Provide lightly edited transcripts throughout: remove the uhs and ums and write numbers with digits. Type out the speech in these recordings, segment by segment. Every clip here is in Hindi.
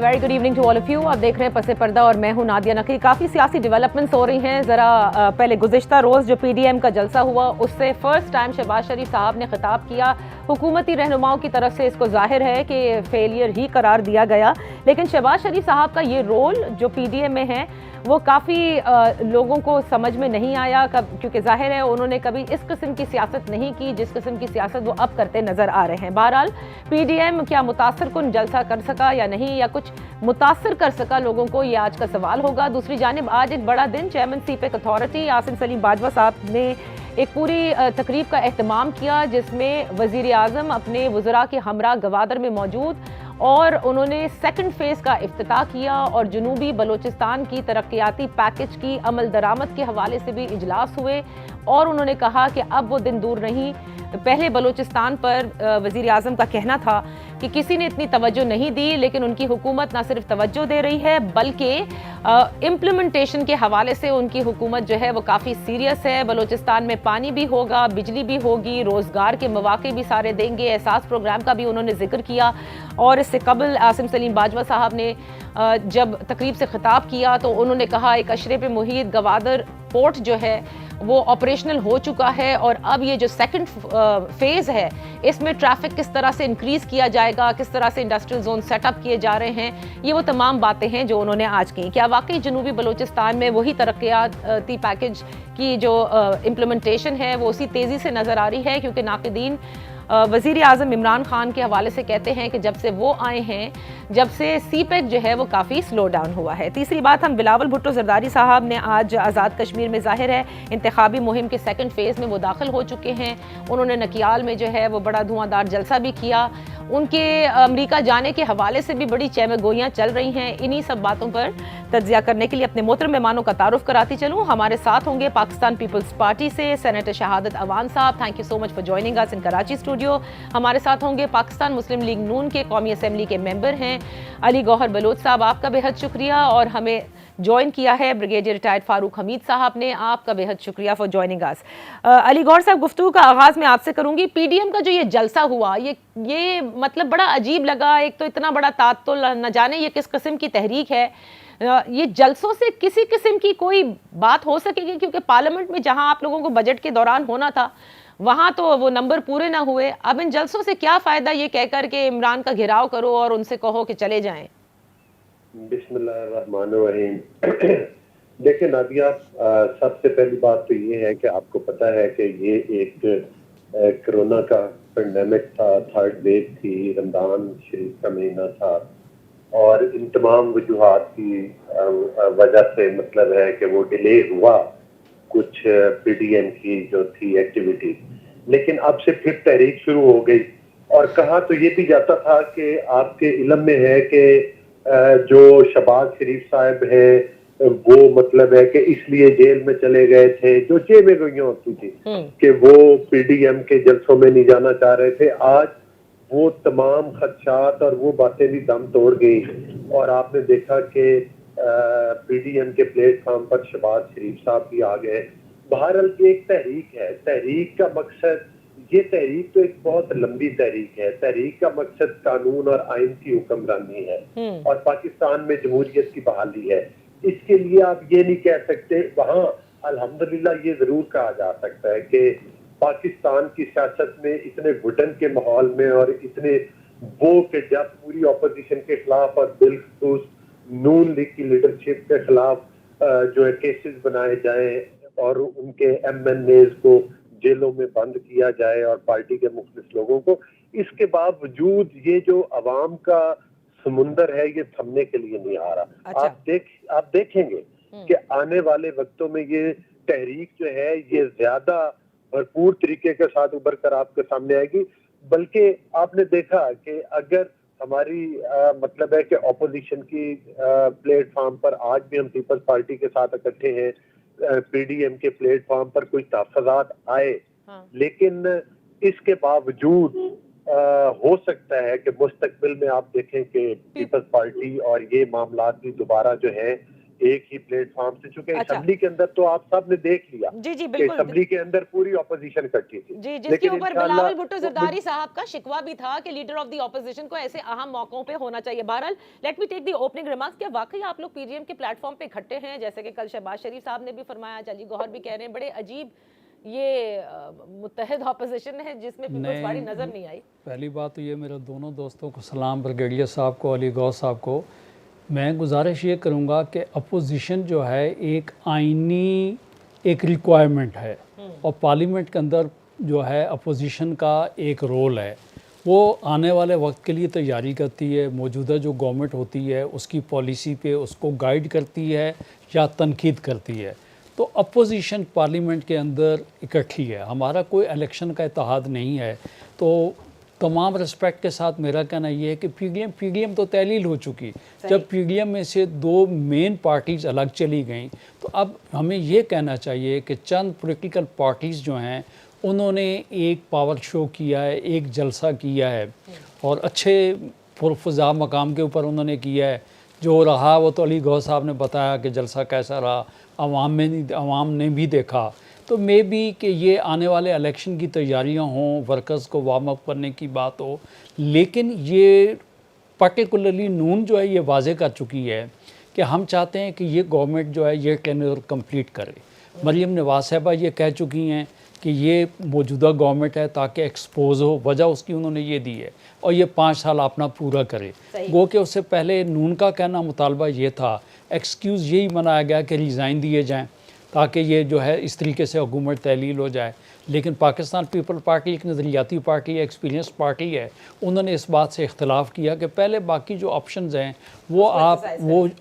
Very good evening to all of you. आप देख रहे हैं पसे पर्दा और मैं हूं नादिया नकवी। काफ़ी सियासी डेवलपमेंट्स हो रही हैं। ज़रा पहले गुज़िश्ता रोज़ जो पीडीएम का जलसा हुआ उससे फर्स्ट टाइम शहबाज शरीफ साहब ने खिताब किया। हुकूमती रहनुमाओं की तरफ से इसको जाहिर है कि फेलियर ही करार दिया गया, लेकिन शहबाज शरीफ साहब का ये रोल जो पीडीएम में है वो काफ़ी लोगों को समझ में नहीं आया, क्योंकि जाहिर है उन्होंने कभी इस किस्म की सियासत नहीं की जिस किस्म की सियासत वो अब करते नज़र आ रहे हैं। बहरहाल पीडीएम क्या मुतासर कुन जलसा कर सका या नहीं, या कुछ मुतासर कर सका लोगों को, ये आज का सवाल होगा। दूसरी जानिब आज एक बड़ा दिन, chairman CPEC authority Asim Salim Bajwa साहब ने एक पूरी तकरीब का एहतमाम किया जिसमें वज़ीर आज़म अपने वज़रा के हमरा गवादर में मौजूद और उन्होंने सेकंड फेज़ का इफ्तिताह किया और जनूबी बलोचिस्तान की तरक्याती पैकेज की अमल दरामद के हवाले से भी इजलास हुए और उन्होंने कहा कि अब वो दिन दूर नहीं। पहले बलोचिस्तान पर वज़ीर आज़म का कहना था कि किसी ने इतनी तवज्जो नहीं दी, लेकिन उनकी हुकूमत ना सिर्फ तवज्जो दे रही है बल्कि इम्प्लीमेंटेशन के हवाले से उनकी हुकूमत जो है वो काफ़ी सीरियस है। बलोचिस्तान में पानी भी होगा, बिजली भी होगी, रोज़गार के मौके भी सारे देंगे। एहसास प्रोग्राम का भी उन्होंने जिक्र किया। और इससे कबल आसिम सलीम बाजवा साहब ने जब तकरीब से खिताब किया तो उन्होंने कहा एक अशरे पे मुहित गवादर पोर्ट जो है वो ऑपरेशनल हो चुका है और अब ये जो सेकंड फेज़ है इसमें ट्रैफिक किस तरह से इंक्रीज़ किया जाएगा, किस तरह से इंडस्ट्रियल जोन सेटअप किए जा रहे हैं, ये वो तमाम बातें हैं जो उन्होंने आज की। क्या वाकई जनूबी बलूचिस्तान में वही तरक्याती पैकेज की जो इम्प्लीमेंटेशन है वो उसी तेज़ी से नज़र आ रही है? क्योंकि नाक़िदीन वज़ीर आज़म इमरान खान के हवाले से कहते हैं कि जब से वो आए हैं, जब से सीपेक जो है वो काफ़ी स्लो डाउन हुआ है। तीसरी बात, हम बिलावल भुट्टो ज़रदारी साहब ने आज आज़ाद कश्मीर में ज़ाहिर है इंतखाबी मुहिम के सेकंड फेज़ में वो दाखिल हो चुके हैं। उन्होंने नकियाल में जो है वो बड़ा धुआंधार जलसा भी किया। उनके अमेरिका जाने के हवाले से भी बड़ी चहमगोइयाँ चल रही हैं। इन्हीं सब बातों पर तज्जिया करने के लिए अपने मोहतरम मेहमानों का तारुफ कराती चलूँ। हमारे साथ होंगे पाकिस्तान पीपल्स पार्टी से सेनेटर शहादत अवान साहब, thank you so much for joining us in Karachi studio. हमारे साथ होंगे पाकिस्तान मुस्लिम लीग नून के कौमी असम्बली के मेंबर हैं अली गौहर बलोच साहब, आपका बेहद शुक्रिया। और हमें ज्वाइन किया है ब्रिगेडियर रिटायर्ड फारूक हमीद साहब ने, आपका बेहद शुक्रिया for joining us. Ali Gauhar साहब, गुफ्तगू का आगाज़ मैं आपसे करूंगी। पीडीएम का जो ये जलसा हुआ ये मतलब बड़ा अजीब लगा। एक तो इतना बड़ा तातुल, न जाने ये किस किस्म की तहरीक है। ये जलसों से किसी किस्म की कोई बात हो सकेगी? क्योंकि पार्लियामेंट में जहां आप लोगों को बजट के दौरान होना था वहां तो वो नंबर पूरे ना हुए। अब इन जलसों से क्या फायदा ये कहकर के इमरान का घेराव करो और उनसे कहो कि चले जाएं? बिस्मिल्लाहिर्रहमानिर्रहीम। देखिए नादिया, सबसे पहली बात तो ये है कि आपको पता है कि ये एक कोरोना का पेंडेमिक था, थर्ड वेव थी, रमजान शरीफ का महीना था और इन तमाम वजूहात की वजह से मतलब है कि वो डिले हुआ कुछ पीडीएम की जो थी एक्टिविटी। लेकिन अब से फिर तहरीक शुरू हो गई और कहा तो ये भी जाता था कि आपके इल्म में है कि जो शहबाज शरीफ साहब है वो मतलब है कि इसलिए जेल में चले गए थे, जो जेल में गई होती थी कि वो पीडीएम के जलसों में नहीं जाना चाह रहे थे। आज वो तमाम खदशात और वो बातें भी दम तोड़ गई और आपने देखा कि पीडीएम के प्लेटफॉर्म पर शहबाज शरीफ साहब भी आ गए। बहरहाल ये एक तहरीक है। तहरीक का मकसद, ये तहरीक तो एक बहुत लंबी तहरीक है। तहरीक का मकसद कानून और आइन की हुक्मरानी है और पाकिस्तान में जमहूरियत की बहाली है। इसके लिए आप ये नहीं कह सकते। वहाँ अल्हम्दुलिल्लाह ये जरूर कहा जा सकता है कि पाकिस्तान की सियासत में इतने घुटन के माहौल में और इतने वो कि जब पूरी अपोजिशन के खिलाफ और बिलखुसूस नून लीग की लीडरशिप के खिलाफ जो है केसेस बनाए जाए और उनके एमएनएज को जेलों में बंद किया जाए और पार्टी के मुख्तलिफ लोगों को, इसके बावजूद ये जो अवाम का समुंदर है ये थमने के लिए नहीं आ रहा। अच्छा। आप देखेंगे कि आने वाले वक्तों में ये तहरीक जो है ये ज्यादा भरपूर तरीके के साथ उभर कर आपके सामने आएगी। बल्कि आपने देखा कि अगर हमारी मतलब है कि ऑपोजिशन की प्लेटफॉर्म पर आज भी हम पीपल्स पार्टी के साथ इकट्ठे हैं, पीडीएम के प्लेटफॉर्म पर कोई तहफ़्फ़ुज़ात आए, लेकिन इसके बावजूद हो सकता है कि मुस्तकबिल में आप देखें कि पीपल्स पार्टी और ये मामला भी दोबारा जो है एक ही प्लेटफॉर्म से, चूंकि अच्छा। असेंबली के अंदर तो आप सब ने देख लिया जी जी कि बिल्कुल। असेंबली के अंदर पूरी ऑपोजिशन इकट्ठी थी। जी, जिसके लेकिन ऊपर इंशाल्लाह बिलावल भुट्टो जरदारी साहब का शिकवा भी था कि लीडर ऑफ द ऑपोजिशन को ऐसे अहम मौकों पे होना चाहिए। बहरहाल let me take the opening remarks. क्या वाकई आप लोग पीडीएम के प्लेटफॉर्म पे इकट्ठे हैं, जैसे कि कल शहबाज शरीफ साहब ने भी फरमाया, आज अली गौहर भी कह रहे हैं, बड़े अजीब ये मुत्तहिद ऑपोजिशन है जिसमें पीपल्स पार्टी नजर नहीं आई। पहली बात तो ये, मेरे दोनों दोस्तों को सलाम, ब्रिगेडियर साहब को, अली गौहर साहब को। मैं गुजारिश ये करूँगा कि अपोजिशन जो है एक आइनी एक रिक्वायरमेंट है, और पार्लियामेंट के अंदर जो है अपोजिशन का एक रोल है। वो आने वाले वक्त के लिए तैयारी करती है, मौजूदा जो गवर्नमेंट होती है उसकी पॉलिसी पे उसको गाइड करती है या तनकीद करती है। तो अपोजिशन पार्लियामेंट के अंदर इकट्ठी है, हमारा कोई इलेक्शन का इत्तेहाद नहीं है। तो तमाम रिस्पेक्ट के साथ मेरा कहना ये है कि पीडीएम तो तहलील हो चुकी। जब पीडीएम में से दो मेन पार्टीज़ अलग चली गईं, तो अब हमें ये कहना चाहिए कि चंद पॉलिटिकल पार्टीज़ जो हैं उन्होंने एक पावर शो किया है, एक जलसा किया है, और अच्छे पुरफ़ज़ा मकाम के ऊपर उन्होंने किया है। जो रहा वो तो अली गौहर साहब ने बताया कि जलसा कैसा रहा, अवाम ने भी देखा। तो मे बी कि ये आने वाले इलेक्शन की तैयारियां हों, वर्कर्स को वार्म अप करने की बात हो, लेकिन ये पर्टिकुलरली नून जो है ये वाजे कर चुकी है कि हम चाहते हैं कि ये गवर्नमेंट जो है ये टेन्योर कंप्लीट करे। मरीम नवाज साहबा ये कह चुकी हैं कि ये मौजूदा गवर्नमेंट है ताकि एक्सपोज हो, वजह उसकी उन्होंने ये दी है, और ये 5 साल अपना पूरा करे। गो कि उससे पहले नून का कहना मुतालबा ये था, एक्सक्यूज़ यही बनाया गया कि रिज़ाइन दिए जाएँ ताकि ये जो है इस तरीके से हुकूमत तहलील हो जाए। लेकिन पाकिस्तान पीपल पार्टी एक नज़रियाती पार्टी है, एक्सपीरियंस पार्टी है, उन्होंने इस बात से इख्तलाफ किया कि पहले बाकी जो ऑप्शंस हैं वो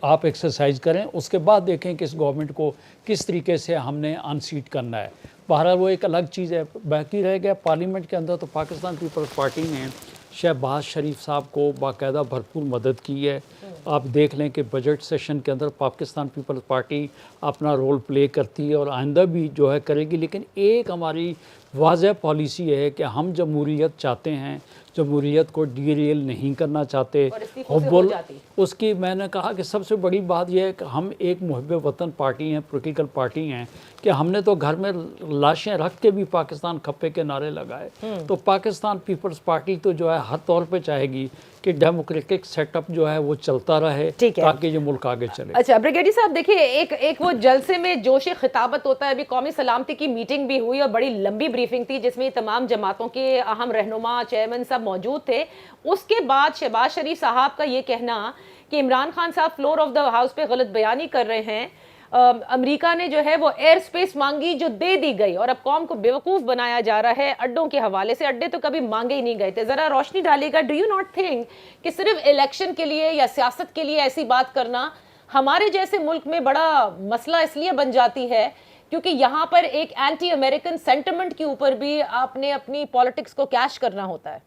आप एक्सरसाइज करें, उसके बाद देखें कि इस गवर्नमेंट को किस तरीके से हमने अनसीट करना है। बहरहाल वो एक अलग चीज़ है। बाकी रह गया पार्लियामेंट के अंदर, तो पाकिस्तान पीपल्स पार्टी ने शहबाज शरीफ साहब को बाकायदा भरपूर मदद की है। आप देख लें कि बजट सेशन के अंदर पाकिस्तान पीपल्स पार्टी अपना रोल प्ले करती है और आइंदा भी जो है करेगी। लेकिन एक हमारी वाज़ह पॉलिसी है कि हम जमहूरियत चाहते हैं, जमहूरियत को डीरेल नहीं करना चाहते। हुब्बुल उसकी मैंने कहा कि सबसे बड़ी बात यह है कि हम एक मुहब्बे वतन पार्टी हैं, पॉलिटिकल पार्टी हैं, कि हमने तो घर में लाशें रख के भी पाकिस्तान खप्पे के नारे लगाए। तो पाकिस्तान पीपल्स पार्टी तो जो है हर तौर पे चाहेगी कि डेमोक्रेटिक सेटअप जो है वो चलता रहे ताकि ये मुल्क आगे चले। अच्छा ब्रिगेडियर साहब, देखिए एक वो जलसे में जोश खिताबत होता है। अभी कौमी सलामती की मीटिंग भी हुई और बड़ी लंबी ब्रीफिंग थी जिसमें तमाम जमातों के अहम रहनुमा, चेयरमैन सब मौजूद थे। उसके बाद शहबाज शरीफ साहब का ये कहना कि इमरान खान साहब फ्लोर ऑफ द हाउस पे गलत बयानी कर रहे हैं, अमेरिका ने जो है वो एयर स्पेस मांगी जो दे दी गई, और अब कौम को बेवकूफ़ बनाया जा रहा है अड्डों के हवाले से। अड्डे तो कभी मांगे ही नहीं गए थे। ज़रा रोशनी डालिएगा, डू यू नॉट थिंक कि सिर्फ इलेक्शन के लिए या सियासत के लिए ऐसी बात करना हमारे जैसे मुल्क में बड़ा मसला इसलिए बन जाती है क्योंकि यहाँ पर एक एंटी अमेरिकन सेंटिमेंट के ऊपर भी आपने अपनी पॉलिटिक्स को कैश करना होता है।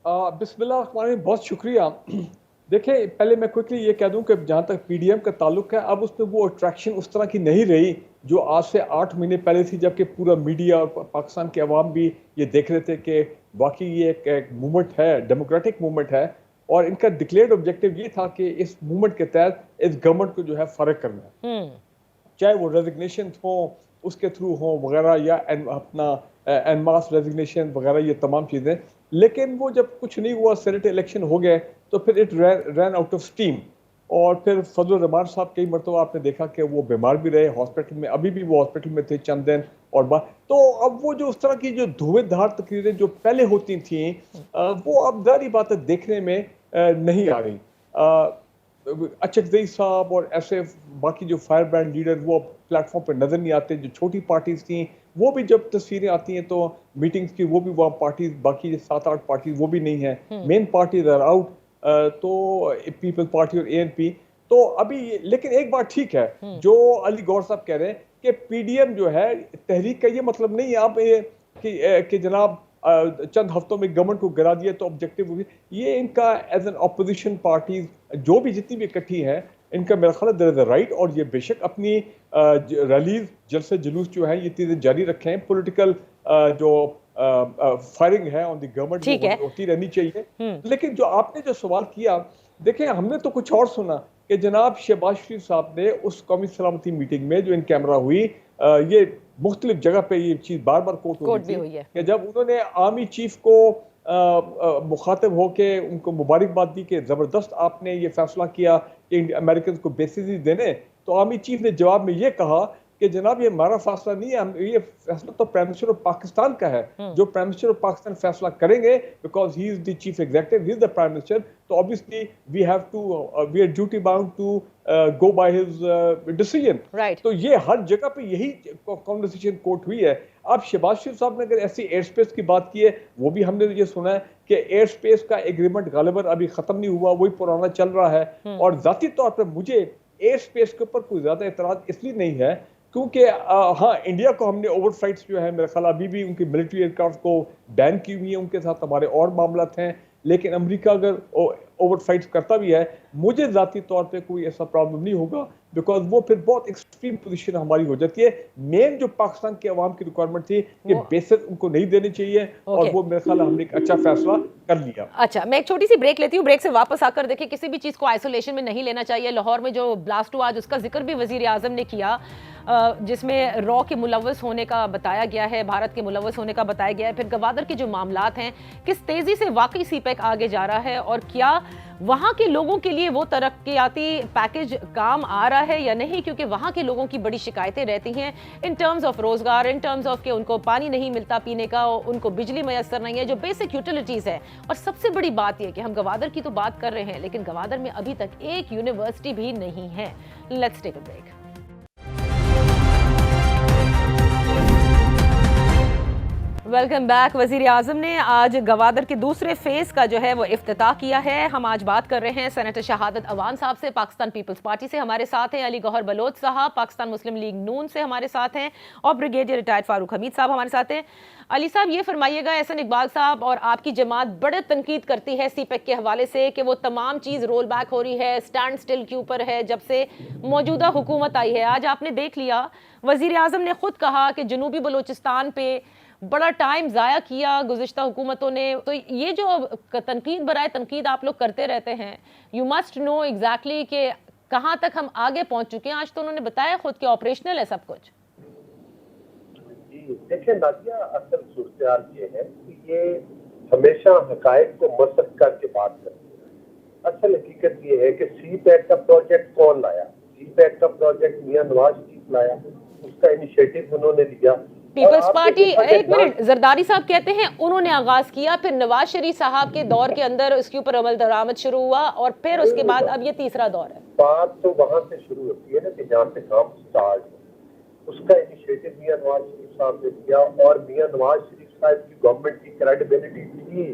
बिस्मिल्लाह, बहुत शुक्रिया। देखिए, पहले मैं क्विकली ये कह दूं कि जहाँ तक पीडीएम का ताल्लुक है, अब उसमें वो अट्रैक्शन उस तरह की नहीं रही जो आज से 8 महीने पहले थी, जबकि पूरा मीडिया और पाकिस्तान के अवाम भी ये देख रहे थे कि वाकई ये एक मूवमेंट है, डेमोक्रेटिक मूवमेंट है, और इनका डिक्लेयर्ड ऑब्जेक्टिव ये था कि इस मूवमेंट के तहत इस गवर्नमेंट को जो है फ़र्क करना है, चाहे वो रेजिग्नेशन हो उसके थ्रू हो वगैरह, या अपना एन मास रेजिग्नेशन वगैरह, ये तमाम चीज़ें। लेकिन वो जब कुछ नहीं हुआ, सेनेट इलेक्शन हो गए, तो फिर it ran out of steam. और फिर फजल रहमान साहब कई मरतबा आपने देखा कि वो बीमार भी रहे हॉस्पिटल में, अभी भी वो हॉस्पिटल में थे चंद दिन और बाद। तो अब वो जो उस तरह की जो धुएंधार तकरीरें जो पहले होती थी, वो अब जारी बात देखने में नहीं आ रही। अचकजई साहब और ऐसे बाकी जो फायर ब्रांड लीडर वो प्लेटफॉर्म पर नजर नहीं आते। जो छोटी पार्टीज थी वो भी जब तस्वीरें आती हैं तो मीटिंग्स की, वो भी वहाँ पार्टीज, बाकी 7-8 पार्टीज वो भी नहीं है, मेन पार्टीज आर आउट। तो पीपल पार्टी और एएनपी तो अभी। लेकिन एक बात ठीक है जो अली गौहर साहब कह रहे हैं कि पीडीएम जो है तहरीक का ये मतलब नहीं है आप कि जनाब चंद हफ्तों में गवर्नमेंट को गिरा दिया तो ऑब्जेक्टिव। ये इनका एज एन अपोजिशन पार्टी जो भी जितनी भी इकट्ठी है, इनका मेरा ख्याल देयर इज अ राइट, और ये बेशक अपनी रैलीज, जलसे जुलूस जो है ये चीजें जारी रखें। पॉलिटिकल जो फायरिंग है ऑन द गवर्नमेंट वो होती रहनी चाहिए। लेकिन जो आपने जो सवाल किया, देखें हमने तो कुछ और सुना कि जनाब शहबाज शरीफ साहब ने उस कौमी सलामती मीटिंग में जो इन कैमरा हुई, ये मुख्तलिफ जगह पे ये चीज़ बार बार कोट भी हुई है कि जब उन्होंने आर्मी चीफ को मुखातिब होके उनको मुबारकबाद दी कि ज़बरदस्त आपने ये फैसला किया कि अमेरिकन को बेसिस देने, तो आर्मी चीफ ने जवाब में ये कहा कि जनाब ये हमारा फैसला नहीं है, ये फैसला तो प्राइम मिनिस्टर ऑफ पाकिस्तान का है। जो प्राइम मिनिस्टर ऑफ पाकिस्तान फैसला करेंगे, because he is the chief executive, he is the prime minister, तो obviously we are duty bound to go by his decision. Right. तो ये हर जगह पे यही कॉन्वर्सेशन कोर्ट हुई है। अब शहबाज शरीफ साहब ने अगर ऐसी एयर स्पेस की बात की है, वो भी हमने ये सुना है कि एयर स्पेस का एग्रीमेंट गालिबन अभी खत्म नहीं हुआ, वही पुराना चल रहा है। और जाती तौर पर मुझे एयर स्पेस के ऊपर कोई ज्यादा एतराज इसलिए नहीं है क्योंकि हाँ, इंडिया को हमने ओवर फ्लाइट्स जो है मेरे ख्याल अभी भी उनकी मिलिट्री एयरक्राफ्ट को बैन की हुई है, उनके साथ हमारे और मामला हैं। लेकिन अमेरिका अगर ओवर फ्लाइट्स करता भी है, मुझे ज़ाती तौर पे कोई ऐसा प्रॉब्लम नहीं होगा, बिकॉज वो फिर बहुत एक्सट्रीम पोजीशन हमारी हो जाती है। मेन जो पाकिस्तान के अवाम की रिक्वायरमेंट थी कि बेसिस उनको नहीं देनी चाहिए, और वो मेरे ख्याल हमने एक अच्छा फैसला कर लिया। अच्छा, मैं एक छोटी सी ब्रेक लेती हूँ। ब्रेक से वापस आकर देखिए, किसी भी चीज़ को आइसोलेशन में नहीं लेना चाहिए। लाहौर में जो ब्लास्ट हुआ आज, उसका जिक्र भी वजीर आजम ने किया, जिसमें रॉ के मुलव्वस होने का बताया गया है, भारत के मुलव्वस होने का बताया गया है। फिर गवादर के जो मामलात हैं, किस तेज़ी से वाकई सीपेक आगे जा रहा है, और क्या वहाँ के लोगों के लिए वो तरक्याती पैकेज काम आ रहा है या नहीं, क्योंकि वहाँ के लोगों की बड़ी शिकायतें रहती हैं इन टर्म्स ऑफ रोज़गार, इन टर्म्स ऑफ कि उनको पानी नहीं मिलता पीने का, उनको बिजली मैसर नहीं है, जो बेसिक यूटिलिटीज़ है। और सबसे बड़ी बात यह कि हम गवादर की तो बात कर रहे हैं, लेकिन गवादर में अभी तक एक यूनिवर्सिटी भी नहीं है। Let's take a break. Welcome back. वज़ीर आज़म ने आज गवादर के दूसरे फेज़ का जो है वो इफ्तिताह किया है। हम आज बात कर रहे हैं सेनेटर शहादत अवान साहब से, पाकिस्तान पीपल्स पार्टी से हमारे साथ हैं, अली गौहर बलोच साहब पाकिस्तान मुस्लिम लीग नून से हमारे साथ हैं, और ब्रिगेडियर रिटायर्ड फारूक हमीद साहब हमारे साथ हैं। अली साहब, ये फरमाइएगा, एहसन इकबाल साहब और आपकी जमात बड़े तनकीद करती है सीपेक के हवाले से कि वो तमाम चीज़ रोल बैक हो रही है, स्टैंड स्टिल के ऊपर है जब से मौजूदा हुकूमत आई है। आज आपने देख लिया, वज़ीर आज़म ने खुद कहा कि जनूबी बलोचिस्तान पे बड़ा टाइम ज़ाया किया गुज़िश्ता हुकूमतों ने। तो ये जो तनकीद बराए तनकीद आप लोग करते रहते हैं, यू मस्ट नो एग्जैक्टली कि कहाँ तक हम आगे पहुँच चुके हैं। आज तो उन्होंने बताया खुद कि ऑपरेशनल है सब कुछ। देखिए नादिया, असल सूरत ये है कि ये हमेशा हकायक को मसक करके बात करते हैं। असल हकीकत ये है कि सी पैक का प्रोजेक्ट कौन लाया? सी पैक का प्रोजेक्ट मियां नवाज शरीफ लाया, उसका इनिशिएटिव उन्होंने लिया। पीपल्स पार्टी, एक मिनट, जरदारी साहब कहते हैं उन्होंने आगाज किया, फिर नवाज शरीफ साहब के दौर के अंदर इसके ऊपर अमल दरामद शुरू हुआ, और फिर उसके बाद अब ये तीसरा दौर है। बात तो वहां से शुरू होती है ना कि जहाँ से काम स्टार्ट, उसका इनिशिएटिव मियां नवाज शरीफ साहब ने किया। और मियां नवाज शरीफ साहब की गवर्नमेंट की क्रेडिबिलिटी थी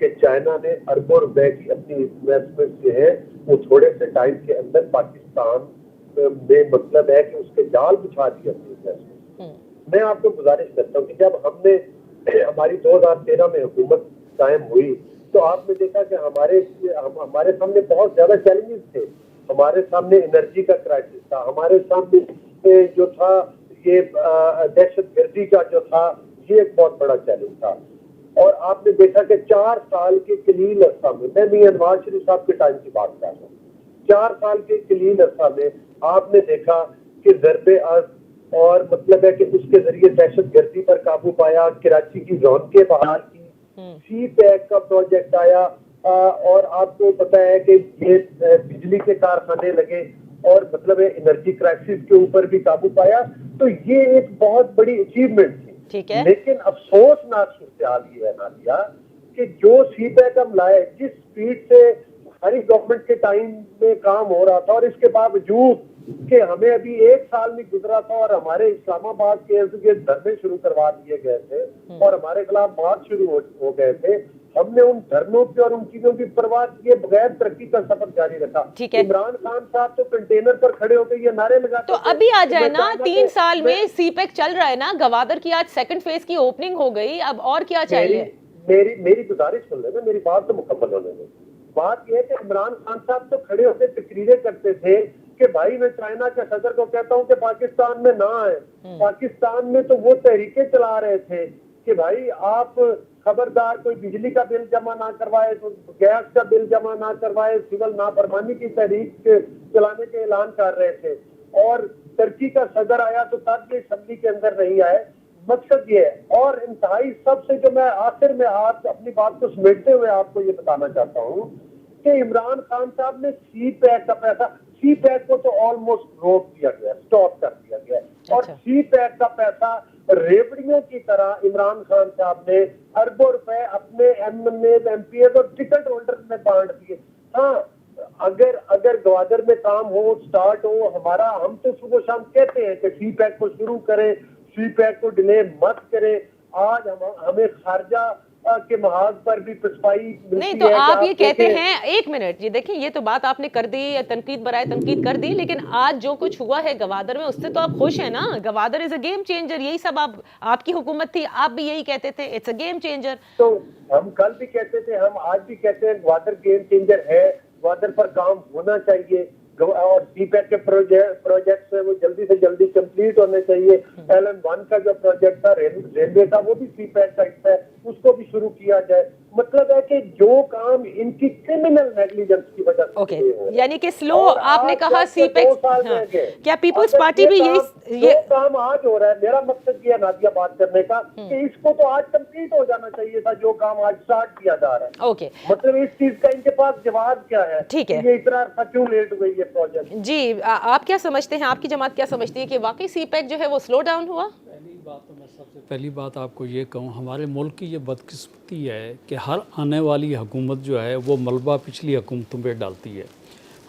कि चाइना ने अरबों रुपए की अपनी इन्वेस्टमेंट जो है वो थोड़े से टाइम के अंदर पाकिस्तान में, मतलब है कि उसके जाल बिछा दिए अपनी इन्वेस्टमेंट। मैं आपको गुजारिश करता हूँ कि जब हमने हमारी 2013 में हुकूमत कायम हुई, तो आपने देखा कि हमारे सामने बहुत ज्यादा चैलेंजेस थे। हमारे सामने एनर्जी का क्राइसिस था, हमारे सामने जो था ये दहशतगर्दी का जो था, ये एक बहुत बड़ा चैलेंज था। और आपने देखा कि 4 साल के कलील अरसा में, मैं मियां नवाज शरीफ साहब के टाइम की बात कर रहा हूँ, 4 साल के कलील अरसा में आपने देखा कि ज़रबे अर्ज़ और मतलब है कि उसके जरिए दहशतगर्दी पर काबू पाया, कराची की रौनकें बहाल की, सी पैक का प्रोजेक्ट आया, और आपको पता है कि ये बिजली के कारखाने लगे, और मतलब है एनर्जी क्राइसिस के ऊपर भी काबू पाया। तो ये एक बहुत बड़ी अचीवमेंट थी। ठीक है। लेकिन अफसोसनाक सूरत ये है नादिया कि जो सी पैक हम लाए, जिस स्पीड से हमारी गवर्नमेंट के टाइम में काम हो रहा था, और इसके बावजूद कि हमें अभी 1 साल नहीं गुजरा था और हमारे इस्लामाबाद के इर्द गिर्द धरने शुरू करवा दिए गए थे और हमारे खिलाफ मार्च शुरू हो गए थे, हमने उन धरनों की और उन चीजों की परवाह किए बगैर तरक्की का सफर जारी रखा। ठीक है। इमरान खान साहब तो कंटेनर पर खड़े होकर ये नारे लगाते, तो अभी आ जाए ना, 3 साल में सीपेक चल रहा है ना, गवादर की आज सेकंड फेज की ओपनिंग हो गई, अब और क्या चाहिए? मेरी गुजारिश सुन लेना, मेरी बात तो मुकम्मल होने दो। बात यह है कि इमरान खान साहब तो खड़े होकर तकरीरें करते थे कि भाई मैं चाइना के सदर को कहता हूं कि पाकिस्तान में ना आए। पाकिस्तान में तो वो तहरीकें चला रहे थे कि भाई आप खबरदार कोई बिजली का बिल जमा ना करवाए, तो गैस का बिल जमा ना करवाए, सिविल नाफरमानी की तहरीक चलाने के ऐलान कर रहे थे, और तुर्की का सदर आया तो तब ये असम्बली के अंदर नहीं आए। मकसद ये है, और इंतहाई सबसे जो मैं आखिर में आप अपनी बात को समेटते हुए आपको ये बताना चाहता हूँ कि इमरान खान साहब ने सी पैक का पैसा, सी पैक को तो ऑलमोस्ट रोक दिया गया, स्टॉप कर दिया गया, और अच्छा। सी पैक का पैसा रेवड़ियों की तरह इमरान खान साहब ने अरबों रुपए अपने एमपी और टिकट होल्डर में बांट दिए। हाँ, अगर गवादर में काम हो, स्टार्ट हो, हमारा, हम तो सुबह शाम कहते हैं कि सी पैक को शुरू करें, सी पैक को डिले मत करें। आज हमें खारजा के महाज पर भी पिछपाई मिलती नहीं तो है कि आप ये कहते देखें- हैं, एक मिनट, ये देखिए, ये तो बात आपने कर दी, तनकीद बराए तनकीद कर दी, लेकिन आज जो कुछ हुआ है गवादर में उससे तो आप खुश हैं ना? Gwadar is a game changer, यही सब आपकी हुकूमत थी, आप भी यही कहते थे, इट्स अ गेम चेंजर। तो हम कल भी कहते थे, हम आज भी कहते हैं ग्वादर गेम चेंजर है, ग्वादर पर काम होना चाहिए, और सीपैक के प्रोजेक्ट है वो जल्दी से जल्दी कंप्लीट होने चाहिए। LN1 का जो प्रोजेक्ट था रेलवे का, वो भी सीपैक का हिस्सा है, उसको भी शुरू किया जाए। मतलब है कि जो काम इनकी क्रिमिनल नेग्लिजेंस की वजह से ओके, हुए हैं। यानी कि स्लो, और आपने आज कहा जब से 2 सीपेक्स, साल हाँ, रह गए, क्या पीपल्स अगर पार्टी भी ये जो काम आज हो रहा है, मेरा मकसद ये है नादिया बात करने का कि इसको तो आज कंप्लीट हो जाना चाहिए था, जो काम आज स्टार्ट किया जा रहा है। ओके मतलब इस चीज का इनके पास जवाब क्या है? ठीक है। ये इतना क्यों लेट हुई ये प्रोजेक्ट? जी, आप क्या समझते हैं, आपकी जमात क्या समझती है कि वाकई सीपेक जो है वो स्लो डाउन हुआ? सबसे पहली बात आपको ये कहूँ, हमारे मुल्क की ये बदकिस्मती है कि हर आने वाली हुकूमत जो है वो मलबा पिछली हुकूमतों पे डालती है।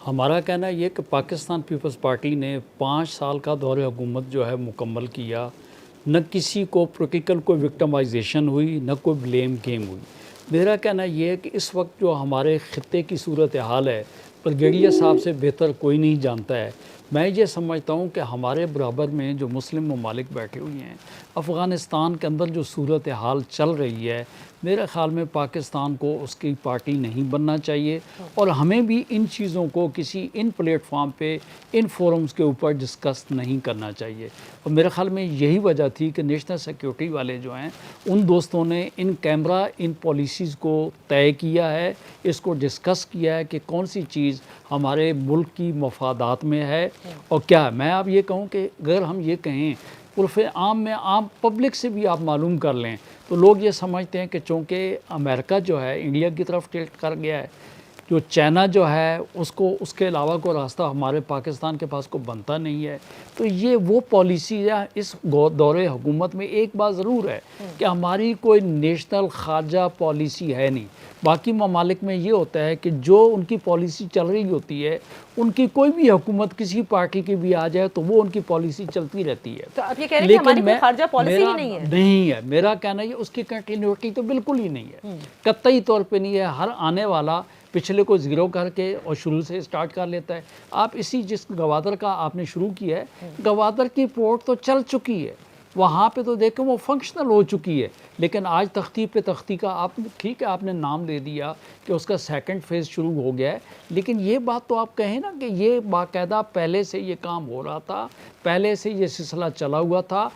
हमारा कहना ये कि पाकिस्तान पीपल्स पार्टी ने 5 साल का दौरे हुकूमत जो है मुकम्मल किया, न किसी को पोलिटिकल कोई विक्टिमाइजेशन हुई, न कोई ब्लेम गेम हुई। मेरा कहना ये है कि इस वक्त जो हमारे ख़ित्ते की सूरत हाल है, ब्रिगेडियर साहब से बेहतर कोई नहीं जानता है। मैं ये समझता हूँ कि हमारे बराबर में जो मुस्लिम ममालिक बैठे हुए हैं, अफ़गानिस्तान के अंदर जो सूरत हाल चल रही है, मेरे ख़्याल में पाकिस्तान को उसकी पार्टी नहीं बनना चाहिए, और हमें भी इन चीज़ों को किसी इन प्लेटफॉर्म पे, इन फोरम्स के ऊपर डिस्कस नहीं करना चाहिए। और मेरे ख़्याल में यही वजह थी कि नेशनल सिक्योरिटी वाले जो हैं, उन दोस्तों ने इन कैमरा इन पॉलिसीज़ को तय किया है, इसको डिस्कस किया है कि कौन सी चीज़ हमारे मुल्क की मफादात में है और क्या। मैं अब ये कहूँ कि अगर हम ये कहें उर्फ़ आम में, आम पब्लिक से भी आप मालूम कर लें, तो लोग ये समझते हैं कि चूँकि अमेरिका जो है इंडिया की तरफ टिल्ट कर गया है, जो चाइना जो है उसको, उसके अलावा कोई रास्ता हमारे पाकिस्तान के पास को बनता नहीं है। तो ये वो पॉलिसी है। इस दौरे हुकूमत में एक बात ज़रूर है कि हमारी कोई नेशनल खारजा पॉलिसी है नहीं। बाकी ममालिक में ये होता है कि जो उनकी पॉलिसी चल रही होती है, उनकी कोई भी हुकूमत किसी पार्टी की भी आ जाए तो वो उनकी पॉलिसी चलती रहती है। तो आप ये कह रहे हैं कि हमारी कोई खारजा पॉलिसी ही नहीं है? नहीं है, मेरा कहना ये उसकी कंटिन्यूटी तो बिल्कुल ही नहीं है, कतई तौर पे नहीं है। हर आने वाला पिछले को ज़ीरो करके और शुरू से स्टार्ट कर लेता है। आप इसी जिस गवादर का आपने शुरू किया है, गवादर की पोर्ट तो चल चुकी है, वहाँ पे तो देखें वो फंक्शनल हो चुकी है, लेकिन आज तख्ती पे तख्ती का आप, ठीक है आपने नाम ले दिया कि उसका सेकंड फेज़ शुरू हो गया है, लेकिन ये बात तो आप कहें ना कि ये बाकायदा पहले से ये काम हो रहा था, पहले से ये सिलसिला चला हुआ था।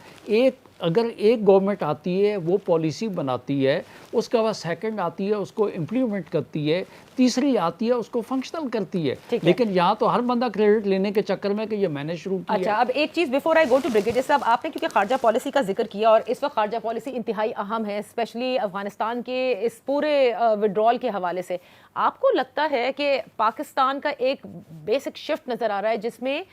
अगर एक गवर्नमेंट आती है वो पॉलिसी बनाती है, उसके बाद सेकंड आती है उसको इम्प्लीमेंट करती है, तीसरी आती है उसको फंक्शनल करती है। लेकिन यहाँ तो हर बंदा क्रेडिट लेने के चक्कर में कि ये मैंने शुरू किया। अच्छा, अब एक चीज़ before I go to brigadier साहब, आपने क्योंकि खारजा पॉलिसी का जिक्र किया और इस वक्त खारजा पॉलिसी इंतहाई अहम है, स्पेशली अफगानिस्तान के इस पूरे विड्रॉल के हवाले से, आपको लगता है कि पाकिस्तान का एक बेसिक शिफ्ट नज़र आ रहा है जिसमें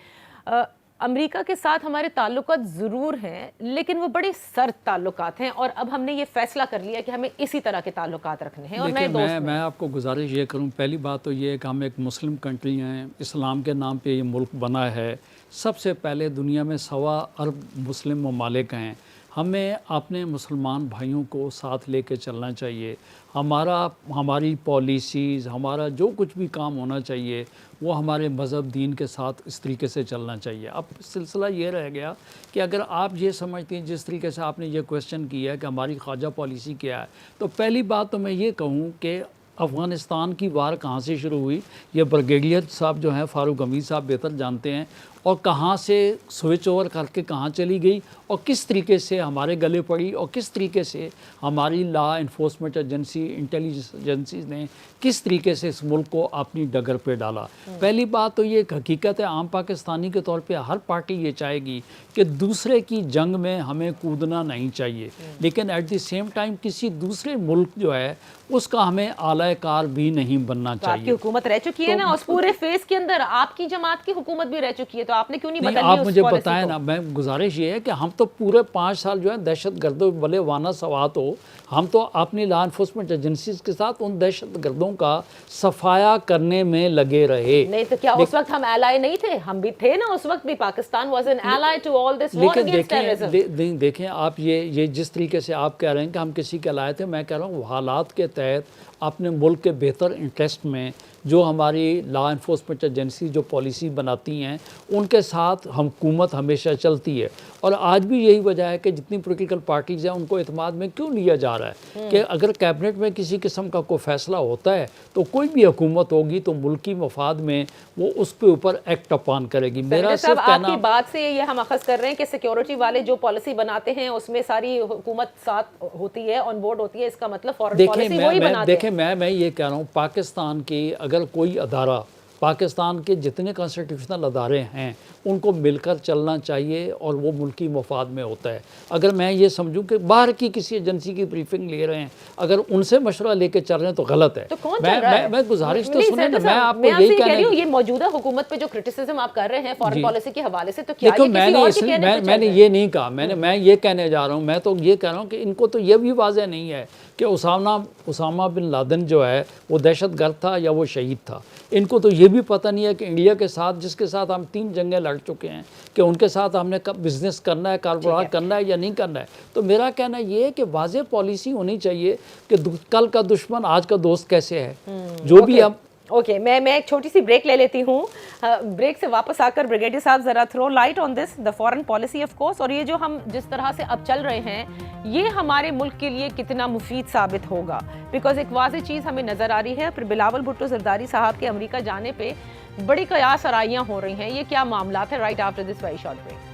अमेरिका के साथ हमारे ताल्लुकात ज़रूर हैं, लेकिन वो बड़े सर्द ताल्लुकात हैं, और अब हमने ये फैसला कर लिया कि हमें इसी तरह के ताल्लुकात रखने हैं। और मैं आपको गुजारिश ये करूं, पहली बात तो ये है कि हम एक मुस्लिम कंट्री हैं, इस्लाम के नाम पे ये मुल्क बना है। सबसे पहले दुनिया में 1.25 अरब मुस्लिम ममालिक हैं, हमें अपने मुसलमान भाइयों को साथ लेके चलना चाहिए। हमारी पॉलिसीज़, हमारा जो कुछ भी काम होना चाहिए वो हमारे मज़हब दीन के साथ इस तरीके से चलना चाहिए। अब सिलसिला ये रह गया कि अगर आप ये समझते हैं, जिस तरीके से आपने ये क्वेश्चन किया है कि हमारी ख्वाजा पॉलिसी क्या है, तो पहली बात तो मैं ये कहूँ कि अफ़गानिस्तान की वार कहाँ से शुरू हुई, ये ब्रिगेडियर साहब जो हैं फ़ारूक हमीद साहब बेहतर जानते हैं। और कहाँ से स्विच ओवर करके कहाँ चली गई और किस तरीके से हमारे गले पड़ी और किस तरीके से हमारी law enforcement agency, intelligence agencies ने किस तरीके से इस मुल्क को अपनी डगर पे डाला। पहली बात तो ये एक हकीकत है, आम पाकिस्तानी के तौर पे हर पार्टी ये चाहेगी कि दूसरे की जंग में हमें कूदना नहीं चाहिए, लेकिन एट द सेम टाइम किसी दूसरे मुल्क जो है उसका हमें आलाकार भी नहीं बनना तो आपकी चाहिए। हुकूमत रह चुकी है ना उस पूरे फेज के अंदर, आपकी जमात की हुकूमत भी रह चुकी है, तो आपने क्यों नहीं नहीं, बदली आप उस मुझे पॉलिसी बताएं को? ना, मैं गुजारिश ये है कि हम तो पूरे 5 साल जो है दहशत गर्दों भले वाना सवात हो, हम तो अपनी लॉ इन्फोर्समेंट एजेंसीज के साथ उन दहशत गर्दों का सफाया करने में लगे रहे। नहीं तो क्या उस वक्त हम एलाई नहीं थे? हम भी थे ना उस वक्त भी, Pakistan was an ally to all this war लेकिन अगेंस्ट टेररिज्म। देखें आप ये जिस तरीके से आप कह रहे हैं कि हम किसी के लाए थे, मैं कह रहा हूँ हालात के तहत अपने मुल्क के बेहतर इंटरेस्ट में जो हमारी लॉ इन्फोर्समेंट एजेंसी जो पॉलिसी बनाती हैं उनके साथ हुकूमत हमेशा चलती है। और आज भी यही वजह है कि जितनी पॉलिटिकल पार्टीज़ हैं उनको एतमाद में क्यों लिया जा रहा है कि अगर कैबिनेट में किसी किस्म का कोई फैसला होता है तो कोई भी हुकूमत होगी तो मुल्की मफाद में वो उसके ऊपर एक्ट अपान करेगी। मेरा सिर्फ आपकी कहना, बात से ये हम अखज़ कर रहे हैं कि सिक्योरिटी वाले जो पॉलिसी बनाते हैं उसमें सारी हुकूमत साथ होती है, ऑन बोर्ड होती है, इसका मतलब फॉरेन पॉलिसी वही बनाते हैं। मैं ये कह रहा हूँ, पाकिस्तान की अगर कोई अदारा, पाकिस्तान के जितने कॉन्स्टिट्यूशनल अदारे हैं उनको मिलकर चलना चाहिए और वो मुल्की मफाद में होता है। अगर मैं ये समझूं कि बाहर की किसी एजेंसी की ब्रीफिंग ले रहे हैं, अगर उनसे मशवरा लेके चल रहे हैं तो गलत है। तो कौन चल रहा है? मैं गुजारिश तो नहीं, सुने ना, सर, मैं आपको मैं आपसे यही कह रही हूँ, कहना, ये मौजूदा हुकूमत पे जो क्रिटिसिज्म आप कर रहे हैं फॉरेन जी। पॉलिसी के हवाले से, तो क्या देखो ये किसी और के कहने पे चल मैंने रहा है? ये नहीं कहा, मैं ये कहने जा रहा हूँ, मैं तो ये कह रहा हूँ कि इनको तो ये भी वाज़ेह नहीं है कि उसामा बिन लादेन जो है वो दहशत गर्द था या वो शहीद था। इनको तो ये भी पता नहीं है कि इंडिया के साथ, जिसके साथ हम 3 जंगें लड़ चुके हैं, कि उनके साथ हमने कब बिजनेस करना है, कारोबार करना है या नहीं करना है। तो मेरा कहना ये है कि वाज़ेह पॉलिसी होनी चाहिए कि कल का दुश्मन आज का दोस्त कैसे है। जो भी हम ओके, मैं एक छोटी सी ब्रेक ले लेती हूँ। ब्रेक से वापस आकर ब्रिगेडियर साहब ज़रा throw light on this the foreign policy of course, और ये जो हम जिस तरह से अब चल रहे हैं ये हमारे मुल्क के लिए कितना मुफीद साबित होगा। बिकॉज एक वाज़ेह चीज़ हमें नज़र आ रही है, फिर बिलावल भुट्टो जरदारी साहब के अमेरिका जाने पे बड़ी कयास आराइयाँ हो रही हैं। ये क्या मामला है? Right after this very short break.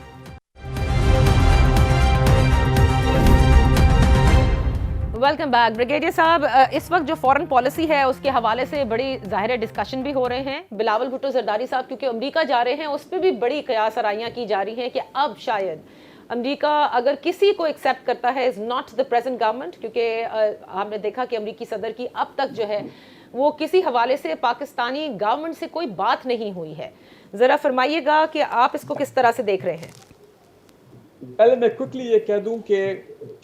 Welcome back brigadier साहब। इस वक्त जो फॉरेन पॉलिसी है उसके हवाले से बड़ी ज़ाहिर डिस्कशन भी हो रहे हैं। बिलावल भुट्टो जरदारी साहब क्योंकि अमेरिका जा रहे हैं उस पर भी बड़ी कयास आराइयाँ की जा रही हैं कि अब शायद अमेरिका अगर किसी को एक्सेप्ट करता है is not the present government, क्योंकि हमने देखा कि अमेरिकी सदर की अब तक जो है वो किसी हवाले से पाकिस्तानी गवर्नमेंट से कोई बात नहीं हुई है। ज़रा फरमाइएगा कि आप इसको किस तरह से देख रहे हैं। पहले मैं क्विकली ये कह दूं कि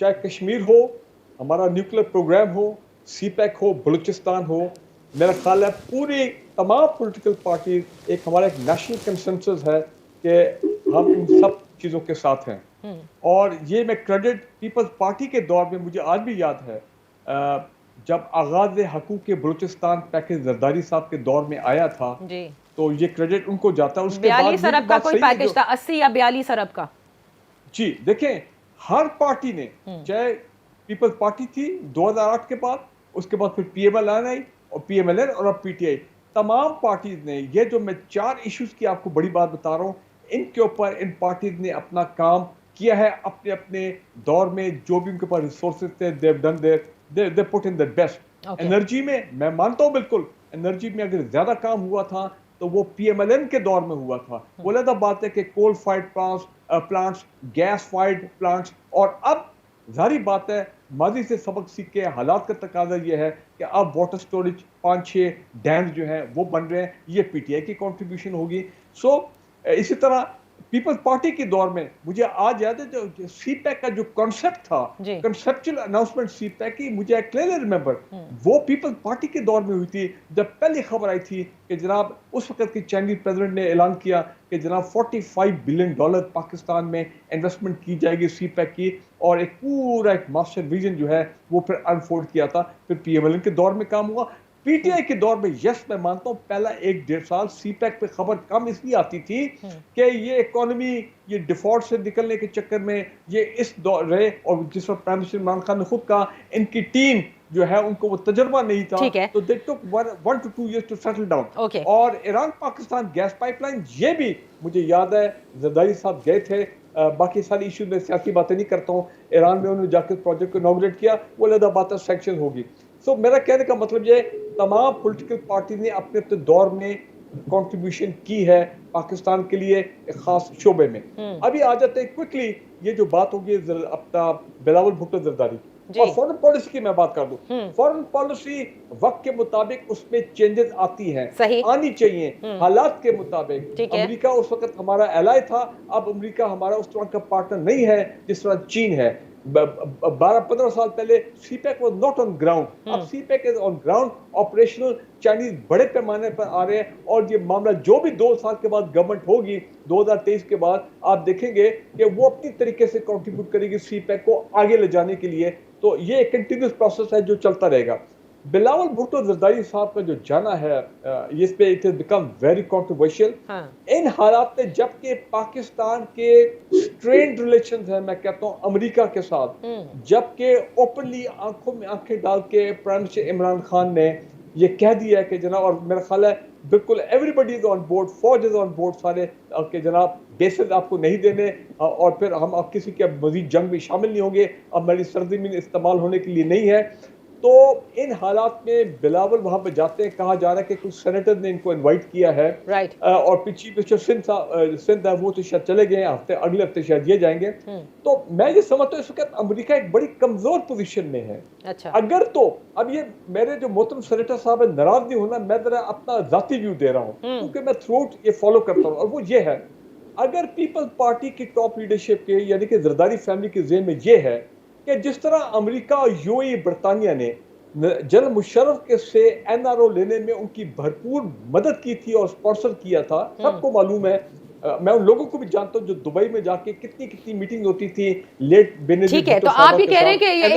चाहे कश्मीर हो, हमारा न्यूक्लियर प्रोग्राम हो, सीपैक हो, बलूचिस्तान हो, मेरा ख्याल है पूरी तमाम पॉलिटिकल पार्टी एक हमारा एक नेशनल कंसेंसस है कि हम इन सब चीज़ों के साथ हैं। और ये मैं क्रेडिट पीपल्स पार्टी के दौर में, मुझे आज भी याद है जब आगाज हकूक़ बलूचिस्तान पैकेज जरदारी साहब के दौर में आया था जी, तो ये क्रेडिट उनको जाता है। उसके 42 अरब का कोई पैकेज था, 80 या 42 अरब का। जी देखें, हर पार्टी ने, चाहे पीपल्स पार्टी थी 2008 के बाद, उसके बाद फिर PMLN आई और PMLN और अब PTI, तमाम पार्टीज ने ये जो मैं 4 इश्यूज की आपको बड़ी बात बता रहा हूँ, इनके ऊपर इन पार्टीज ने अपना काम किया है। अपने अपने दौर में जो भी उनके पास रिसोर्सेज थे, they put in the best. Energy में मैं मानता हूँ, बिल्कुल एनर्जी में अगर ज्यादा काम हुआ था तो वो PMLN के दौर में हुआ था। वो अलग बात है कि coal fired plants, gas fired plants, और अब जारी बात है माजी से सबक सीख के हालात का तकाजा ये है कि अब वाटर स्टोरेज 5-6 डैम्स जो हैं वो बन रहे हैं, ये PTI की कंट्रीब्यूशन होगी। सो इसी तरह पीपल्स पार्टी के दौर में मुझे आज याद है जो सीपैक का जो कॉन्सेप्ट था, कंसेप्चुअल अनाउंसमेंट सीपैक की, मुझे क्लियरली रिमेंबर वो पीपल्स पार्टी के दौर में हुई थी जब पहली खबर आई थी कि जनाब उस वक्त के चाइनीज प्रेसिडेंट ने ऐलान किया कि जनाब $45 बिलियन पाकिस्तान में इन्वेस्टमेंट की जाएगी सीपैक की, और एक पूरा एक मास्टर विजन जो है वो फिर अनफोल्ड किया था। फिर PMLN के दौर में काम हुआ, पीटीआई के दौर में यस मैं मानता हूँ पहला 1-1.5 साल सीपैक पे खबर कम इसलिए आती थी कि ये इकोनॉमी ये डिफॉल्ट से निकलने के चक्कर में ये इस दौर रहे, और जिस वक्त प्राइम मिनिस्टर इमरान खान ने खुद कहा इनकी टीम जो है उनको वो तजुर्बा नहीं था, ठीक है। तो दे टुक 1 to 2 years to settle down। Okay। और ईरान पाकिस्तान गैस पाइपलाइन ये भी मुझे याद है जरदारी साहब गए थे, बाकी सारी इशू में सियासी बातें नहीं करता हूँ, ईरान में उन्होंने जाकर प्रोजेक्ट को इनॉग्रेट किया, वो अलग बात है, सैंक्शन होगी। सो मेरा कहने का मतलब ये तमाम पॉलिटिकल पार्टी ने अपने अपने दौर में कंट्रीब्यूशन की है पाकिस्तान के लिए एक खास शोबे में। अभी आ जाते हैं क्विकली, ये जो बात होगी अपना बिलावल भुट्टो जरदारी और फॉरेन पॉलिसी की मैं बात कर दूं। फॉरेन पॉलिसी वक्त के मुताबिक उसमें चेंजेस आती हैं, आनी चाहिए हालात के मुताबिक। अमेरिका उस वक्त हमारा एलाय था, अब अमेरिका हमारा उस तरह का पार्टनर नहीं है जिस तरह चीन है। 12-15 साल पहले CPEC was not on ground, अब CPEC is on ground, operational. Chinese बड़े पैमाने पर आ रहे हैं और ये मामला जो भी 2 साल के बाद गवर्नमेंट होगी 2023 के बाद, आप देखेंगे कि वो अपनी तरीके से कंट्रीब्यूट करेगी सीपैक को आगे ले जाने के लिए। तो ये एक कंटिन्यूस प्रोसेस है जो चलता रहेगा। बिलावल भुट्टो जरदारी साहब का जो जाना है इस पे it has become very controversial इन हालात में, जबकि पाकिस्तान के स्ट्रेन्ड रिलेशंस हैं मैं कहता हूं अमेरिका के साथ, जबकि ओपनली आंखों में आंखें डाल के प्राइम मिनिस्टर इमरान खान ने ये कह दिया है कि जनाब, और मेरा ख्याल है बिल्कुल एवरीबडी इज ऑन बोर्ड, फौज इज ऑन बोर्ड सारे, कि जनाब बेसिस आपको नहीं देने और फिर हम अब किसी के मजीद जंग में शामिल नहीं होंगे, अब हमारी सरजमीन इस्तेमाल होने के लिए नहीं है। तो इन हालात में बिलावल वहां पे जाते हैं, कहा जा रहा है कि कुछ सेनेटर ने इनको इनवाइट किया है, और पीछे सिंध है वो तो शायद चले गए हफ्ते, अगले हफ्ते शायद ये जाएंगे। तो मैं ये समझता हूँ इस वक्त अमेरिका एक बड़ी कमजोर पोजीशन में है। अच्छा। अगर तो अब ये मेरे जो मोहतरम सेनेटर साहब है, नाराज नहीं होना, मैं जरा अपना जाती व्यू दे रहा हूँ क्योंकि मैं थ्रूआउट ये फॉलो करता हूँ, और वो ये है, अगर पीपल्स पार्टी की टॉप लीडरशिप के यानी कि जरदारी फैमिली के ज़हन में ये है कि जिस तरह अमेरिका और यूएई बरतानिया ने जनरल मुशर्रफ के से एनआरओ लेने में उनकी भरपूर मदद की थी और स्पॉन्सर किया था, सबको मालूम है। मैं उन लोगों को भी जानता हूँ जो दुबई में जाके कितनी मीटिंग होती थी लेट बेनेडिक्ट। ठीक है, तो आप भी कह रहे हैं कि ये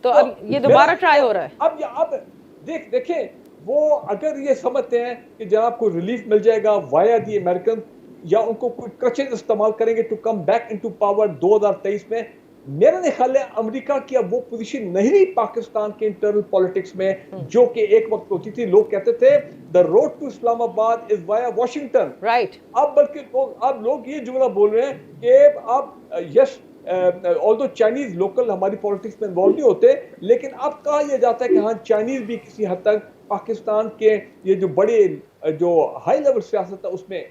तो अब ये दोबारा ट्राई हो रहा है। अब देखें वो अगर ये समझते हैं कि जनाब को रिलीफ मिल जाएगा वाया दी अमेरिकन, या उनको कोई क्रचेस इस्तेमाल करेंगे to come back into power 2023 में, मेरा ख्याल है अमेरिका की अब वो पोजीशन नहीं रही पाकिस्तान के इंटरनल पॉलिटिक्स में जो कि एक वक्त होती थी। लोग कहते थे the road to Islamabad is via Washington, right. अब बल्कि लोग ये जुमला बोल रहे हैं कि अब यस ऑल्दो चाइनीज लोकल हमारी पॉलिटिक्स में इन्वॉल्व नहीं होते, लेकिन अब कहा यह जाता है कि हाँ चाइनीज भी किसी हद तक पाकिस्तान के ये जो बड़े जो हाई लेवल सियासत है उसमें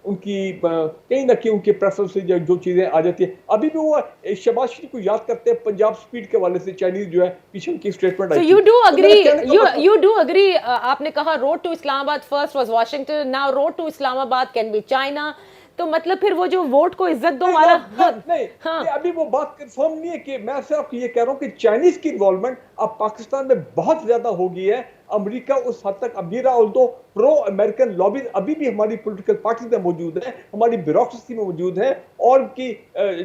उनकी कहीं ना कहीं उनके प्रेफरेंस जो चीजें आ जाती है। अभी भी वो शहबाज शरीफ को याद करते हैं पंजाब स्पीड के वाले से, चाइनीज जो है पीछे उनकी स्टेटमेंट आई। यू डू अग्री आपने कहा road to Islamabad first was Washington, now road to Islamabad can be China, तो मतलब फिर वो जो वोट को इज्जत दो वाला नहीं, अभी वो बात कंफर्म नहीं है कि मैं सिर्फ ये कह रहा हूं कि चाइनीज की इन्वॉल्वमेंट अब पाकिस्तान में बहुत ज्यादा हो गई है। अमेरिका उस हद तक अमीरा, ऑल्दो प्रो अमेरिकन लॉबी अभी भी हमारी पॉलिटिकल पार्टी में मौजूद है, हमारी ब्यूरोक्रेसी में मौजूद है और की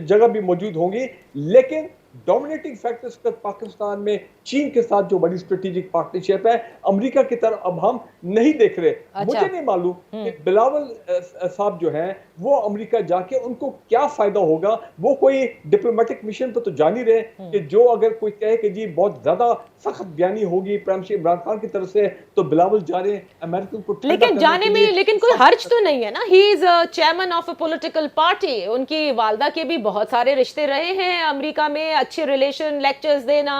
जगह भी मौजूद होंगी, लेकिन डोमिनेटिंग फैक्टर्स तक पाकिस्तान में चीन के साथ जो बड़ी स्ट्रेटेजिक पार्टनरशिप है अमेरिका की तरफ अब हम नहीं देख रहे। अच्छा। मुझे नहीं मालूम कि बिलावल साहब जो हैं वो अमेरिका जाके उनको क्या फायदा होगा। वो कोई डिप्लोमेटिक मिशन पर तो जान ही रहे कि जो अगर कोई कहे कि जी बहुत ज्यादा सख्त बयानी होगी प्राइम मिनिस्टर इमरान खान की तरफ से, तो बिलावल जा रहे हैं अमेरिकन को, लेकिन जाने में लेकिन कोई हर्ज तो नहीं है ना। He is chairman of a political party, उनकी वालदा के भी बहुत सारे रिश्ते रहे हैं अमेरिका में, अच्छे रिलेशन, लेक्चर्स देना,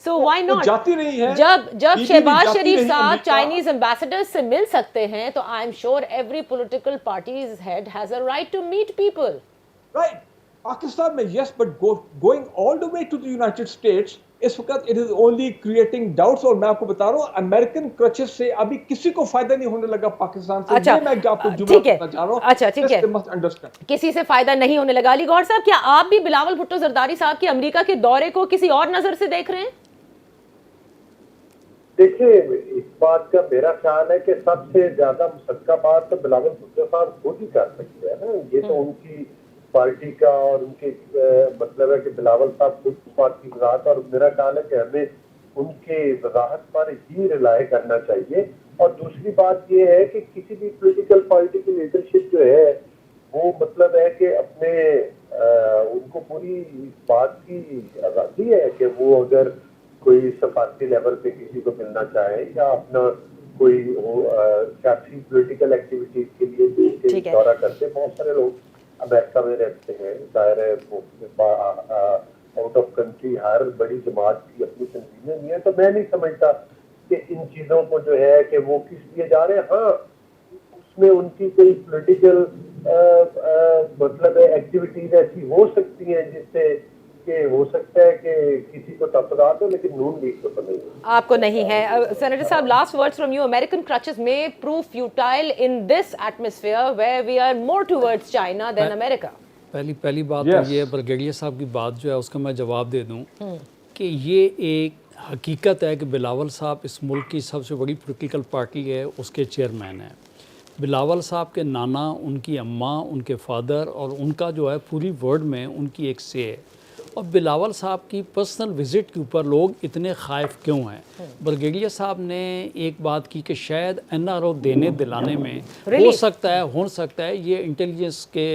सो व्हाई नॉट। जाती नहीं है जब शहबाज शरीफ साहब चाइनीज एम्बेसडर से मिल सकते हैं तो I am sure every political parties head has a right to meet people, right. Pakistan में yes, but going all the way to the United States इस वक्त it is only creating doubts. और मैं आपको बता रहा हूं अमेरिकन क्रचेस से अभी किसी को फायदा नहीं होने लगा पाकिस्तान से। अच्छा, मैं आपको जुमला कहना चाह रहा हूं। अच्छा ठीक है, किसी से फायदा नहीं होने लगा। अली गौहर साहब, क्या आप भी बिलावल भुट्टो जरदारी साहब के अमेरिका के दौरे को किसी और नजर से देख रहे हैं? देखिए, इस बात का मेरा ख्याल है कि सबसे ज्यादा मुसक्का बात तो बिलावल भुट्टो साहब खुद ही कर सकते हैं ना। ये तो उनकी पार्टी का और उनके मतलब है कि बिलावल साहब खुद पार्टी रात, और मेरा ख्याल है कि हमें उनके वजाहत पर ही रिलाय करना चाहिए। और दूसरी बात ये है कि किसी भी पॉलिटिकल पार्टी की लीडरशिप जो है वो मतलब है कि अपने उनको पूरी बात की आज़ादी है कि वो अगर कोई सफारती लेवल पे किसी को मिलना चाहे या अपना कोई सियासी पॉलिटिकल एक्टिविटीज के लिए देश के दौरा करते। बहुत सारे लोग अमेरिका में रहते हैं, जाहिर है आउट ऑफ कंट्री हर बड़ी जमात की अपनी तंजीमें नहीं है, तो मैं नहीं समझता कि इन चीजों को जो है कि वो किस लिए जा रहे हैं। हाँ, उसमें उनकी कोई पॉलिटिकल मतलब एक्टिविटीज ऐसी हो सकती हैं जिससे कि हो सकता है कि किसी को तफरात हो, लेकिन नून लीग को तो नहीं। आपको नहीं है। सेनेटर साहब, last words from you. American crutches may prove futile in this atmosphere where we are more towards China than America. पहली बात तो ये ब्रिगेडियर साहब की बात जो है उसका मैं जवाब दे दूं कि ये एक हकीकत है कि बिलावल साहब इस मुल्क की सबसे बड़ी पॉलिटिकल पार्टी है, उसके चेयरमैन हैं। बिलावल साहब के नाना, उनकी अम्मा, उनके फादर और उनका जो है पूरी वर्ल्ड में उनकी एक से है। और बिलावल साहब की पर्सनल विज़िट के ऊपर लोग इतने खाइफ क्यों हैं? ब्रिगेडियर साहब ने एक बात की कि शायद NRO देने दिलाने में हो सकता है ये इंटेलिजेंस के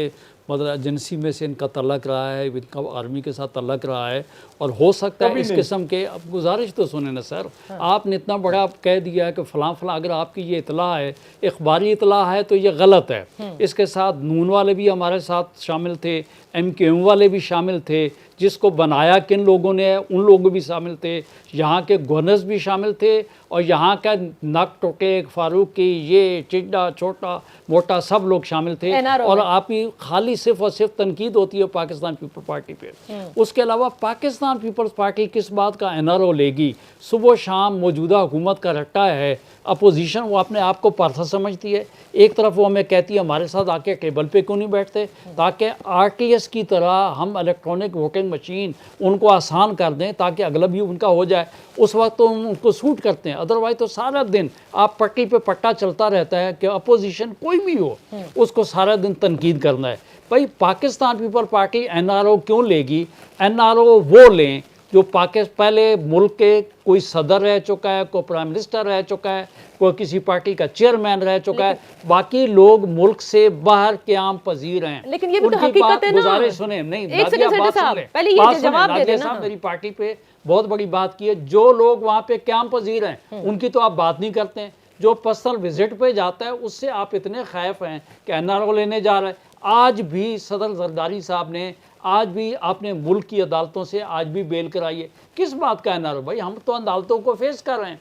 मतलब एजेंसी में से इनका तल्लक रहा है, इनका आर्मी के साथ तल्लक रहा है, और हो सकता है इस किस्म के। अब गुजारिश तो सुने ना सर, आपने इतना बड़ा कह दिया है कि फ़लाँ अगर आपकी ये इतला है, इखबारी इतला है, तो ये गलत है। इसके साथ नून वाले भी हमारे साथ शामिल थे, MKM वाले भी शामिल थे, जिसको बनाया किन लोगों ने उन लोग भी शामिल थे, यहाँ के गवर्नर्स भी शामिल थे, और यहाँ का नक टोटे फारूक की ये चिड्डा छोटा मोटा सब लोग शामिल थे। और आप ही खाली सिर्फ और सिर्फ तनकीद होती है पाकिस्तान पीपल्स पार्टी पे। उसके अलावा पाकिस्तान पीपल्स पार्टी किस बात का NRO लेगी? सुबह शाम मौजूदा हुकूमत का रट्टा है, अपोजिशन वो अपने आप को पार्था समझती है। एक तरफ वो हमें कहती है हमारे साथ आके टेबल पे क्यों नहीं बैठते, ताकि RTS की तरह हम इलेक्ट्रॉनिक वोटिंग मशीन उनको आसान कर दें ताकि अगला भी उनका हो जाए। उस वक्त तो हम उनको सूट करते हैं, अदरवाइज तो सारा दिन आप पट्टी पे पट्टा चलता रहता है कि अपोजिशन कोई भी हो उसको सारा दिन तनकीद करना है। भाई पाकिस्तान पीपल पार्टी NRO क्यों लेगी? NRO वो लें जो पहले मुल्क के कोई सदर रह चुका है, कोई प्राइम मिनिस्टर रह चुका है, कोई किसी पार्टी का चेयरमैन रह चुका है, बाकी लोग मुल्क से बाहर क़याम पजीर हैं। लेकिन ये भी तो हकीकत है ना। गुजारिश सुने, नहीं पहले ये जवाब दे देना। मेरी पार्टी पे बहुत बड़ी बात की है, जो लोग वहाँ पे क़याम पजीर हैं उनकी तो आप बात नहीं करते हैं। जो पर्सनल विजिट पे जाता है उससे आप इतने खैफ हैं कि NRO लेने जा रहा है। आज भी सदर जरदारी साहब ने आज भी आपने मुल्क की अदालतों से आज भी बेल कराई है। किस बात का NRO? भाई हम तो अदालतों को फेस कर रहे हैं।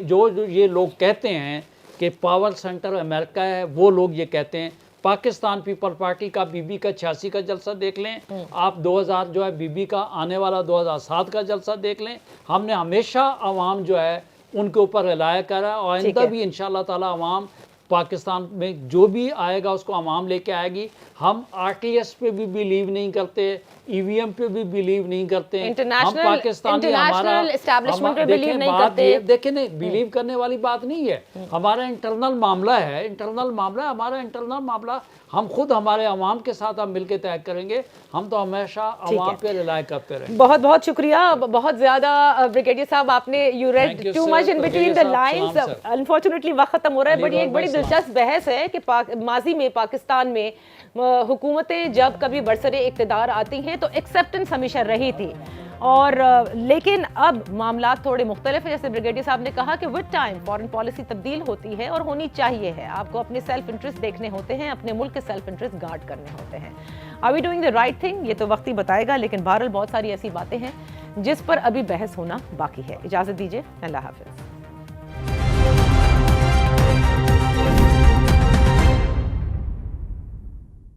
जो ये लोग कहते हैं कि पावर सेंटर अमेरिका है, वो लोग ये कहते हैं। पाकिस्तान पीपल पार्टी का बीबी का 86 का जलसा देख लें आप, 2000 जो है बीबी का आने वाला 2007 का जलसा देख लें। हमने हमेशा अवाम जो है उनके ऊपर रिलाय करा, और आइंदा भी इंशाअल्लाह ताला अवाम पाकिस्तान में जो भी आएगा उसको अवाम लेके आएगी। हम RTS पे भी बिलीव नहीं करते, EVM पे भी बिलीव नहीं करते, हम पाकिस्तान में हमारा एस्टैब्लिशमेंट पे बिलीव नहीं करते। देखें नहीं, बिलीव करने वाली बात नहीं है, हमारा इंटरनल मामला है, हमारा इंटरनल मामला हम खुद हमारे अवाम के साथ हम मिलकर तय करेंगे। हम तो हमेशा अवाम पे रिलाय करते रहे। बहुत बहुत शुक्रिया। बहुत ज़्यादा ब्रिगेडियर साहब, आपने you read too much in between the lines. Unfortunately वक्त खत्म हो रहा है, बट ये एक बड़ी दिलचस्प बहस है कि माजी में पाकिस्तान में हुकूमतें जब कभी बरसरे इक़्तिदार आती हैं तो एक्सेप्टेंस हमेशा रही थी, और लेकिन अब मामला थोड़े मुख्तलिफ है। जैसे ब्रिगेडियर साहब ने कहा कि विद टाइम फॉरेन पॉलिसी तब्दील होती है और होनी चाहिए है। आपको अपने सेल्फ इंटरेस्ट देखने होते हैं, अपने मुल्क के सेल्फ इंटरेस्ट गार्ड करने होते हैं। Are we doing the right thing? ये तो वक्त ही बताएगा, लेकिन बहरहाल बहुत सारी ऐसी बातें हैं जिस पर अभी बहस होना बाकी है। इजाज़त दीजिए, अल्लाह हाफ़िज़।